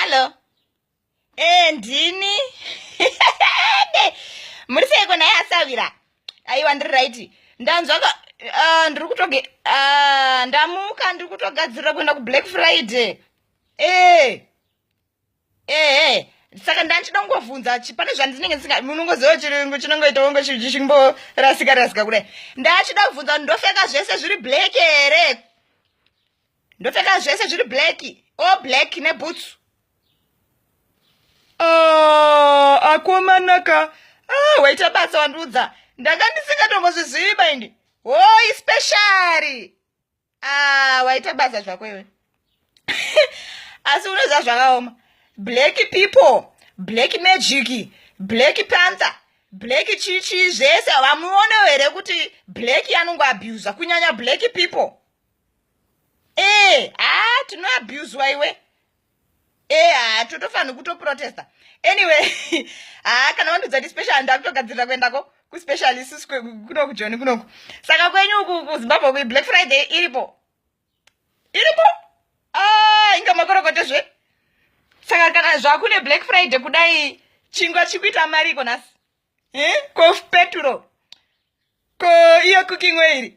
Hello. Ndini. Muri seiko naye asavira. Aiwa ndiri right. Ndanzwa ndiri kutoge ndamuka ndiri kutogadzirira kuenda ku Black Friday. Saka ndanchida kungovhunza pane zvandinenge ndisinga munongoziva chirungu chinongoita kunge chimborasika kudai. Ndachida kubvunza ndofeka zvese zviri black here. Ndofeka zvese zviri black. All black neboots. Akomanaka. Waita basa wandiudza. Ndanga ndisingatombozviziva indi. Especially. Waita basa zvako iwe. Asi unoziva zvakaoma. Black people, black magic, black panther, black chichi zvese vamuona here kuti black anongoabuse kunyanya black people. Tino abuse iwe. Totofanira kutoprotesta. Anyway, kana vandudza ndi special ndakutogadzirira kuendako ku specialist kuno kujoni kunoko. Saka kwenyu ku Zimbabwe ku Black Friday iripo. Inga makorokoto zve. Saka kana zvakune Black Friday kudai chingwa chikuita mariko nasi. Ko petrol. Ko iyo cooking oil.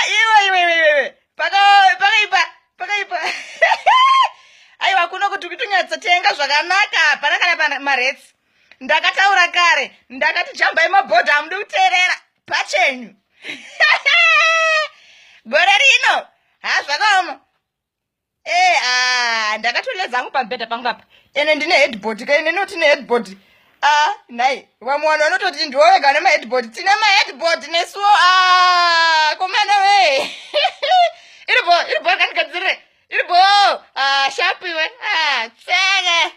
Iwe. Pakaipa. Aiwa kuno kuti kutunyatsotenga zvakanaka pana maretsi. Ndakataura kare, ndakati jambai mabhodha amudi kuteerera pachenyu. Gore rino, zvakaoma. Ndakatoleza zangu pambedha pangu apa. Ene ndine headboard, ka ine noti ne headboard. Nai, vamwana vanototi ndiwo wega nema headboard. Tine ma headboard nesuwo. Komana we. Iribo kanigadzirire. Iribo. Sharp iwe.